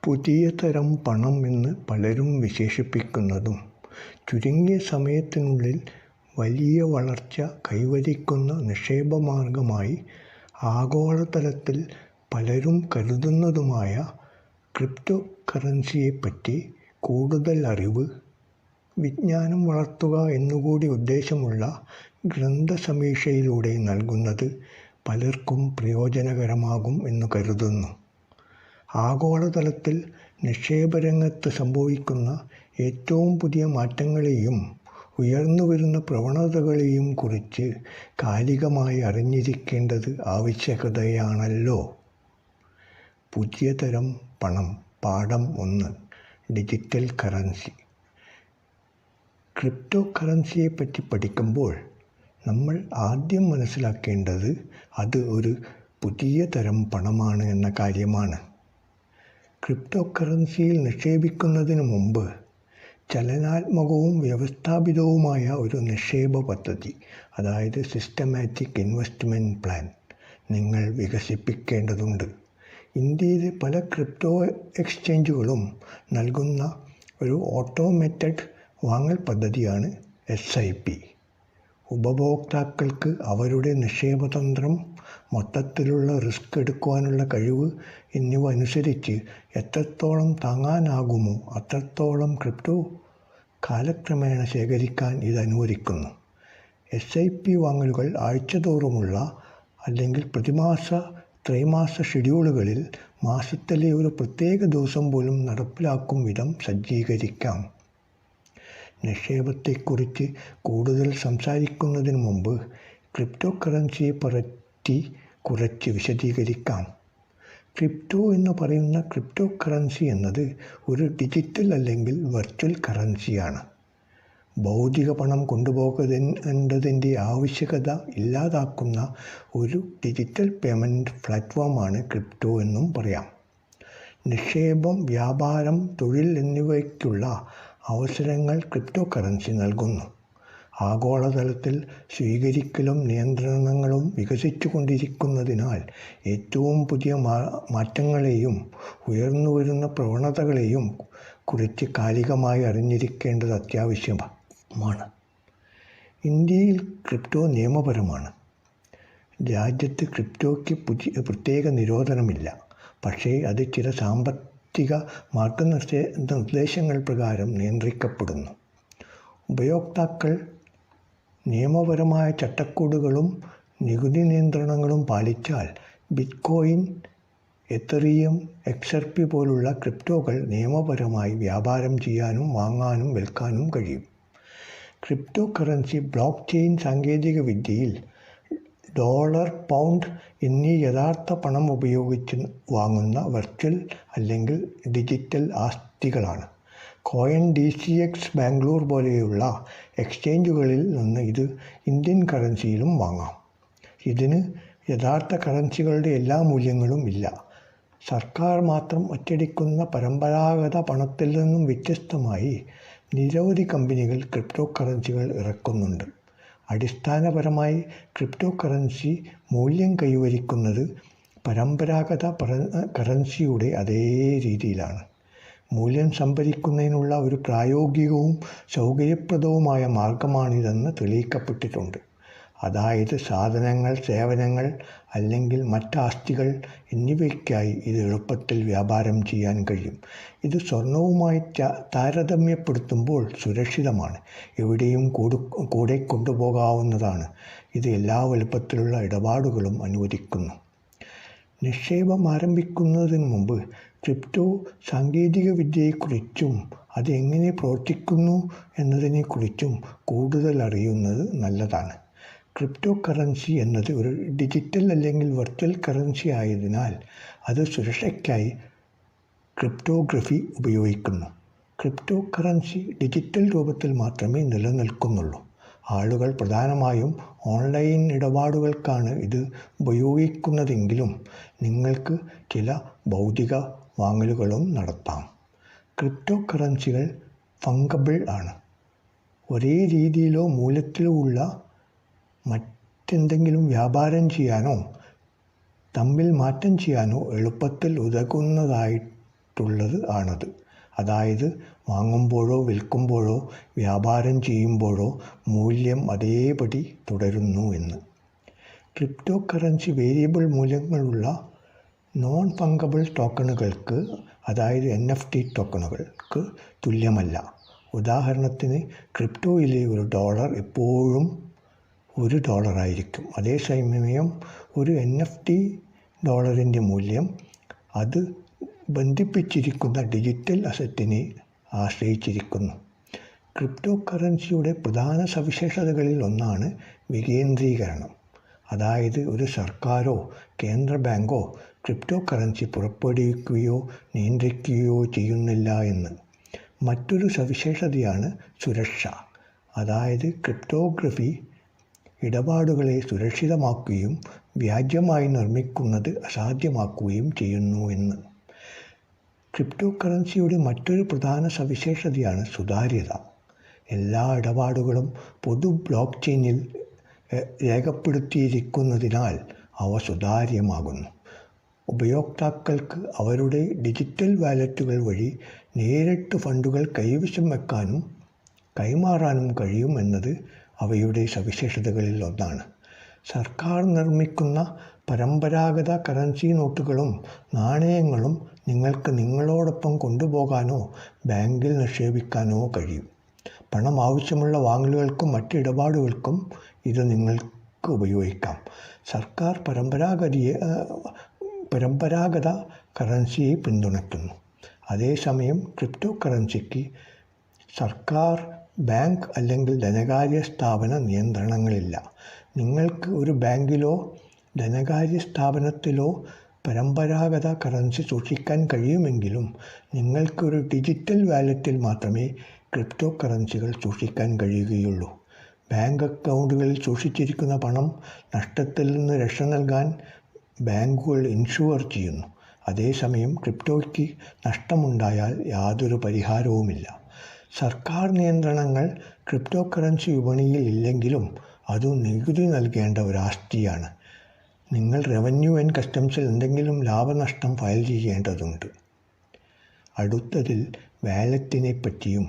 പുതിയ തരം പണം എന്ന് പലരും വിശേഷിപ്പിക്കുന്നതും ചുരുങ്ങിയ സമയത്തിനുള്ളിൽ വലിയ വളർച്ച കൈവരിക്കുന്ന നിക്ഷേപമാർഗമായി ആഗോളതലത്തിൽ പലരും കരുതുന്നതുമായ ക്രിപ്റ്റോ കറൻസിയെപ്പറ്റി കൂടുതൽ അറിവ് വിജ്ഞാനം വളർത്തുക എന്നുകൂടി ഉദ്ദേശമുള്ള ഗ്രന്ഥസമീക്ഷയിലൂടെ നൽകുന്നത് പലർക്കും പ്രയോജനകരമാകും എന്ന് കരുതുന്നു. ആഗോളതലത്തിൽ നിക്ഷേപരംഗത്ത് സംഭവിക്കുന്ന ഏറ്റവും പുതിയ മാറ്റങ്ങളെയും ഉയർന്നുവരുന്ന പ്രവണതകളെയും കുറിച്ച് കാലികമായി അറിഞ്ഞിരിക്കേണ്ടത് ആവശ്യകതയാണല്ലോ. പുതിയ തരം പണം. പാഠം 1. Digital currency. ക്രിപ്റ്റോ കറൻസിയെപ്പറ്റി പഠിക്കുമ്പോൾ നമ്മൾ ആദ്യം മനസ്സിലാക്കേണ്ടത് അത് ഒരു പുതിയ തരം പണമാണ് എന്ന കാര്യമാണ്. ക്രിപ്റ്റോ കറൻസിയിൽ നിക്ഷേപിക്കുന്നതിന് മുമ്പ് ചലനാത്മകവും വ്യവസ്ഥാപിതവുമായ ഒരു നിക്ഷേപ പദ്ധതി, അതായത് സിസ്റ്റമാറ്റിക് ഇൻവെസ്റ്റ്മെൻറ്റ് പ്ലാൻ, നിങ്ങൾ വികസിപ്പിക്കേണ്ടതുണ്ട്. ഇന്ത്യയിലെ പല ക്രിപ്റ്റോ എക്സ്ചേഞ്ചുകളും നൽകുന്ന ഒരു ഓട്ടോമേറ്റഡ് വാങ്ങൽ പദ്ധതിയാണ് SIP. ഉപഭോക്താക്കൾക്ക് അവരുടെ നിക്ഷേപതന്ത്രം, മൊത്തത്തിലുള്ള റിസ്ക് എടുക്കുവാനുള്ള കഴിവ് എന്നിവ അനുസരിച്ച് എത്രത്തോളം താങ്ങാനാകുമോ അത്രത്തോളം ക്രിപ്റ്റോ കാലക്രമേണ ശേഖരിക്കാൻ ഇത് അനുവദിക്കുന്നു. SIP വാങ്ങലുകൾ ആഴ്ചതോറുമുള്ള അല്ലെങ്കിൽ പ്രതിമാസ ത്രൈമാസ ഷെഡ്യൂളുകളിൽ മാസത്തിലെ ഒരു പ്രത്യേക ദിവസം പോലും നടപ്പിലാക്കും വിധം സജ്ജീകരിക്കാം. നിക്ഷേപത്തെക്കുറിച്ച് കൂടുതൽ സംസാരിക്കുന്നതിന് മുമ്പ് ക്രിപ്റ്റോ കറൻസിയെ പറ്റി കുറച്ച് വിശദീകരിക്കാം. ക്രിപ്റ്റോ എന്ന് പറയുന്ന ക്രിപ്റ്റോ കറൻസി എന്നത് ഒരു ഡിജിറ്റൽ അല്ലെങ്കിൽ വെർച്വൽ കറൻസിയാണ്. ഭൗതിക പണം കൊണ്ടുപോകേണ്ടതിൻ്റെ ആവശ്യകത ഇല്ലാതാക്കുന്ന ഒരു ഡിജിറ്റൽ പേയ്മെൻറ്റ് പ്ലാറ്റ്ഫോമാണ് ക്രിപ്റ്റോ എന്നും പറയാം. നിക്ഷേപം, വ്യാപാരം, തൊഴിൽ എന്നിവയ്ക്കുള്ള അവസരങ്ങൾ ക്രിപ്റ്റോ കറൻസി നൽകുന്നു. ആഗോളതലത്തിൽ സ്വീകരിക്കലും നിയന്ത്രണങ്ങളും വികസിച്ചു കൊണ്ടിരിക്കുന്നതിനാൽ ഏറ്റവും പുതിയ മാറ്റങ്ങളെയും ഉയർന്നുവരുന്ന പ്രവണതകളെയും കുറിച്ച് കാലികമായി അറിഞ്ഞിരിക്കേണ്ടത് അത്യാവശ്യമാണ്. ഇന്ത്യയിൽ ക്രിപ്റ്റോ നിയമപരമാണ്. രാജ്യത്ത് ക്രിപ്റ്റോയ്ക്ക് പ്രത്യേക നിരോധനമില്ല. പക്ഷേ അത് ചില സാമ്പത്തിക മാർഗനിർദ്ദേശങ്ങൾ പ്രകാരം നിയന്ത്രിക്കപ്പെടുന്നു. ഉപയോക്താക്കൾ നിയമപരമായ ചട്ടക്കൂടുകളും നികുതി നിയന്ത്രണങ്ങളും പാലിച്ചാൽ ബിറ്റ്കോയിൻ, എത്തറിയം, XRP പോലുള്ള ക്രിപ്റ്റോകൾ നിയമപരമായി വ്യാപാരം ചെയ്യാനും വാങ്ങാനും വിൽക്കാനും കഴിയും. ക്രിപ്റ്റോ കറൻസി ബ്ലോക്ക് ചെയിൻ സാങ്കേതിക വിദ്യയിൽ ഡോളർ, പൗണ്ട് എന്നീ യഥാർത്ഥ പണം ഉപയോഗിച്ച് വാങ്ങുന്ന വെർച്വൽ അല്ലെങ്കിൽ ഡിജിറ്റൽ ആസ്തികളാണ്. CoinDCX ബാംഗ്ലൂർ പോലെയുള്ള എക്സ്ചേഞ്ചുകളിൽ നിന്ന് ഇത് ഇന്ത്യൻ കറൻസിയിലും വാങ്ങാം. ഇതിന് യഥാർത്ഥ കറൻസികളുടെ എല്ലാ മൂല്യങ്ങളും ഇല്ല. സർക്കാർ മാത്രം അച്ചടിക്കുന്ന പരമ്പരാഗത പണത്തിൽ നിന്നും വ്യത്യസ്തമായി നിരവധി കമ്പനികൾ ക്രിപ്റ്റോ കറൻസികൾ ഇറക്കുന്നുണ്ട്. അടിസ്ഥാനപരമായി ക്രിപ്റ്റോ കറൻസി മൂല്യം കൈവരിക്കുന്നത് പരമ്പരാഗത കറൻസിയുടെ അതേ രീതിയിലാണ്. മൂല്യം സംഭരിക്കുന്നതിനുള്ള ഒരു പ്രായോഗികവും സൗകര്യപ്രദവുമായ മാർഗമാണിതെന്ന് തെളിയിക്കപ്പെട്ടിട്ടുണ്ട്. അതായത് സാധനങ്ങൾ, സേവനങ്ങൾ അല്ലെങ്കിൽ മറ്റാസ്തികൾ എന്നിവയ്ക്കായി ഇത് എളുപ്പത്തിൽ വ്യാപാരം ചെയ്യാൻ കഴിയും. ഇത് സ്വർണവുമായി താരതമ്യപ്പെടുത്തുമ്പോൾ സുരക്ഷിതമാണ്. എവിടെയും കൂടെ കൊണ്ടുപോകാവുന്നതാണ്. ഇത് എല്ലാ വലുപ്പത്തിലുള്ള ഇടപാടുകളും അനുവദിക്കുന്നു. നിക്ഷേപം ആരംഭിക്കുന്നതിന് മുമ്പ് ക്രിപ്റ്റോ സാങ്കേതിക വിദ്യയെക്കുറിച്ചും അത് എങ്ങനെ പ്രവർത്തിക്കുന്നു എന്നതിനെക്കുറിച്ചും കൂടുതൽ അറിയുന്നത് നല്ലതാണ്. ക്രിപ്റ്റോ കറൻസി എന്നത് ഒരു ഡിജിറ്റൽ അല്ലെങ്കിൽ വെർച്വൽ കറൻസി ആയതിനാൽ അത് സുരക്ഷയ്ക്കായി ക്രിപ്റ്റോഗ്രഫി ഉപയോഗിക്കുന്നു. ക്രിപ്റ്റോ കറൻസി ഡിജിറ്റൽ രൂപത്തിൽ മാത്രമേ നിലനിൽക്കുന്നുള്ളൂ. ആളുകൾ പ്രധാനമായും ഓൺലൈൻ ഇടപാടുകൾക്കാണ് ഇത് ഉപയോഗിക്കുന്നതെങ്കിലും നിങ്ങൾക്ക് ചില ഭൗതിക വാങ്ങലുകളും നടത്താം. ക്രിപ്റ്റോ കറൻസികൾ ഫംഗബിൾ ആണ്. ഒരേ രീതിയിലോ മൂല്യത്തിലോ ഉള്ള മറ്റെന്തെങ്കിലും വ്യാപാരം ചെയ്യാനോ തമ്മിൽ മാറ്റം ചെയ്യാനോ എളുപ്പത്തിൽ ഉതകുന്നതായി ചെയ്തിട്ടുള്ളത് ആണത്. അതായത് വാങ്ങുമ്പോഴോ വിൽക്കുമ്പോഴോ വ്യാപാരം ചെയ്യുമ്പോഴോ മൂല്യം അതേപടി തുടരുന്നു എന്ന്. ക്രിപ്റ്റോ കറൻസി വേരിയബിൾ മൂല്യങ്ങളുള്ള നോൺ ഫംഗബിൾ ടോക്കണുകൾക്ക്, അതായത് NFT ടോക്കണുകൾക്ക് തുല്യമല്ല. ഉദാഹരണത്തിന് ക്രിപ്റ്റോയിലെ $1 എപ്പോഴും $1 ആയിരിക്കും. അതേസമയം ഒരു NFT ഡോളറിൻ്റെ മൂല്യം അത് ബന്ധിപ്പിച്ചിരിക്കുന്ന ഡിജിറ്റൽ അസറ്റിനെ ആശ്രയിച്ചിരിക്കുന്നു. ക്രിപ്റ്റോ കറൻസിയുടെ പ്രധാന സവിശേഷതകളിൽ ഒന്നാണ് വികേന്ദ്രീകരണം. അതായത് ഒരു സർക്കാരോ കേന്ദ്ര ബാങ്കോ ക്രിപ്റ്റോ കറൻസി പുറപ്പെടുവിക്കുകയോ നിയന്ത്രിക്കുകയോ ചെയ്യുന്നില്ല എന്ന്. മറ്റൊരു സവിശേഷതയാണ് സുരക്ഷ. അതായത് ക്രിപ്റ്റോഗ്രഫി ഇടപാടുകളെ സുരക്ഷിതമാക്കുകയും വ്യാജമായി നിർമ്മിക്കുന്നത് അസാധ്യമാക്കുകയും ചെയ്യുന്നു എന്ന്. ക്രിപ്റ്റോ കറൻസിയുടെ മറ്റൊരു പ്രധാന സവിശേഷതയാണ് സുതാര്യത. എല്ലാ ഇടപാടുകളും പൊതു ബ്ലോക്ക് ചെയിനിൽ രേഖപ്പെടുത്തിയിരിക്കുന്നതിനാൽ അവ സുതാര്യമാകുന്നു. ഉപയോക്താക്കൾക്ക് അവരുടെ ഡിജിറ്റൽ വാലറ്റുകൾ വഴി നേരിട്ട് ഫണ്ടുകൾ കൈവശം വയ്ക്കാനും കൈമാറാനും കഴിയും എന്നത് അവയുടെ സവിശേഷതകളിൽ ഒന്നാണ്. സർക്കാർ നിർമ്മിക്കുന്ന പരമ്പരാഗത കറൻസി നോട്ടുകളും നാണയങ്ങളും നിങ്ങൾക്ക് നിങ്ങളോടൊപ്പം കൊണ്ടുപോകാനോ ബാങ്കിൽ നിക്ഷേപിക്കാനോ കഴിയും. പണം ആവശ്യമുള്ള വാങ്ങലുകൾക്കും മറ്റ് ഇടപാടുകൾക്കും ഇത് നിങ്ങൾക്ക് ഉപയോഗിക്കാം. സർക്കാർ പരമ്പരാഗത കറൻസിയെ പിന്തുണയ്ക്കുന്നു. അതേസമയം ക്രിപ്റ്റോ കറൻസിക്ക് സർക്കാർ, ബാങ്ക് അല്ലെങ്കിൽ ധനകാര്യ സ്ഥാപന നിയന്ത്രണങ്ങളില്ല. നിങ്ങൾക്ക് ഒരു ബാങ്കിലോ ധനകാര്യ സ്ഥാപനത്തിലോ പരമ്പരാഗത കറൻസി സൂക്ഷിക്കാൻ കഴിയുമെങ്കിലും നിങ്ങൾക്കൊരു ഡിജിറ്റൽ വാലറ്റിൽ മാത്രമേ ക്രിപ്റ്റോ കറൻസികൾ സൂക്ഷിക്കാൻ കഴിയുകയുള്ളൂ. ബാങ്ക് അക്കൗണ്ടുകളിൽ സൂക്ഷിച്ചിരിക്കുന്ന പണം നഷ്ടത്തിൽ നിന്ന് രക്ഷ നൽകാൻ ബാങ്കുകൾ ഇൻഷുർ ചെയ്യുന്നു. അതേസമയം ക്രിപ്റ്റോയ്ക്ക് നഷ്ടമുണ്ടായാൽ യാതൊരു പരിഹാരവുമില്ല. സർക്കാർ നിയന്ത്രണങ്ങൾ ക്രിപ്റ്റോ കറൻസി വിപണിയിൽ ഇല്ലെങ്കിലും അത് നികുതി നൽകേണ്ട ഒരു ആസ്തിയാണ്. നിങ്ങൾ റവന്യൂ ആൻഡ് കസ്റ്റംസിൽ എന്തെങ്കിലും ലാഭനഷ്ടം ഫയൽ ചെയ്യേണ്ടതുണ്ട്. അടുത്തതിൽ വാലറ്റിനെ പറ്റിയും